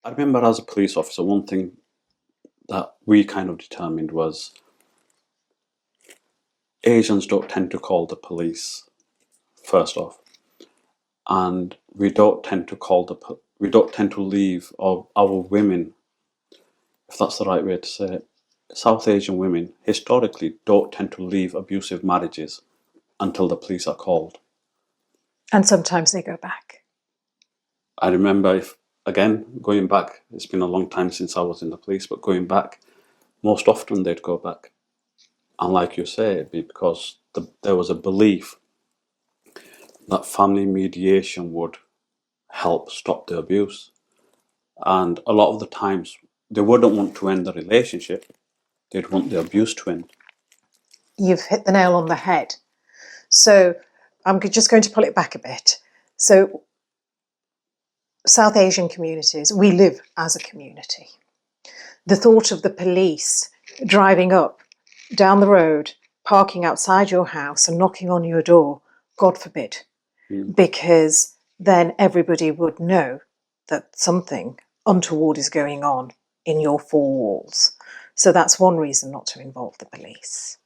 I remember as a police officer, one thing that we kind of determined was Asians don't tend to call the police first off, and we don't tend to leave our women, if that's the right way to say it. South Asian women historically don't tend to leave abusive marriages until the police are called. And sometimes they go back. I remember, again, going back, it's been a long time since I was in the police, but going back, most often they'd go back. And like you say, it'd be because there was a belief that family mediation would help stop the abuse. And a lot of the times, they wouldn't want to end the relationship, they'd want the abuse to end. You've hit the nail on the head. So I'm just going to pull it back a bit. So South Asian communities, we live as a community. The thought of the police driving up, down the road, parking outside your house and knocking on your door, God forbid, because then everybody would know that something untoward is going on in your four walls. So that's one reason not to involve the police.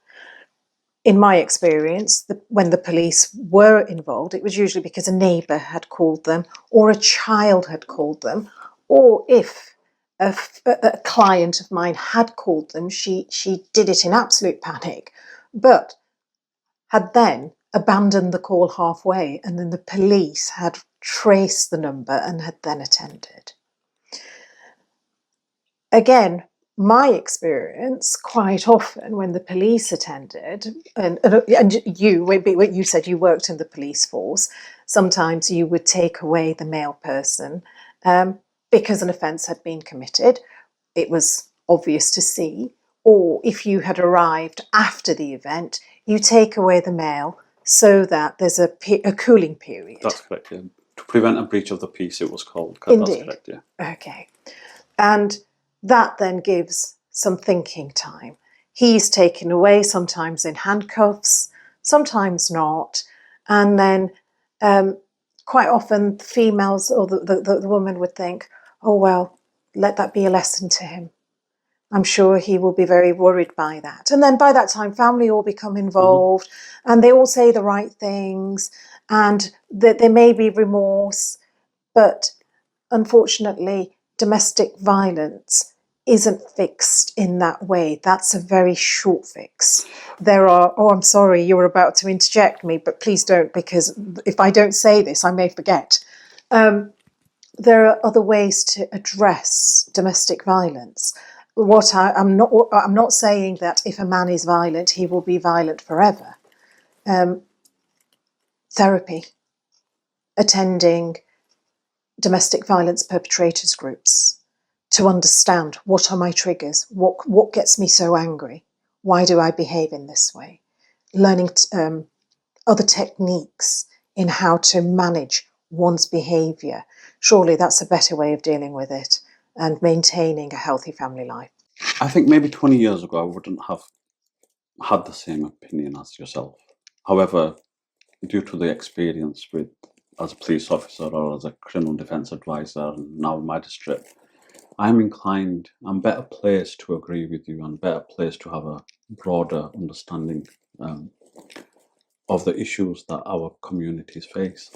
In my experience, when the police were involved, it was usually because a neighbour had called them or a child had called them, or if a client of mine had called them, she did it in absolute panic, but had then abandoned the call halfway, and then the police had traced the number and had then attended. Again, my experience, quite often when the police attended, and you said you worked in the police force, sometimes you would take away the male person because an offence had been committed. It was obvious to see. Or if you had arrived after the event, you take away the male so that there's a cooling period. That's correct, yeah. To prevent a breach of the peace, it was called. Indeed. That's correct, yeah. Okay. And that then gives some thinking time. He's taken away, sometimes in handcuffs, sometimes not. And then quite often the females or the woman would think, oh, well, let that be a lesson to him. I'm sure he will be very worried by that. And then by that time, family all become involved and they all say the right things and there may be remorse. But unfortunately, domestic violence isn't fixed in that way. That's a very short fix. There are, oh, I'm sorry, you were about to interject me, but please don't, because if I don't say this, I may forget. There are other ways to address domestic violence. I'm not saying that if a man is violent, he will be violent forever. Therapy, attending domestic violence perpetrators groups to understand what are my triggers, what gets me so angry, why do I behave in this way, learning other techniques in how to manage one's behaviour. Surely that's a better way of dealing with it and maintaining a healthy family life. I think maybe 20 years ago I wouldn't have had the same opinion as yourself. However, due to the experience as a police officer or as a criminal defence advisor and now a magistrate, I'm better placed to agree with you and better placed to have a broader understanding of the issues that our communities face.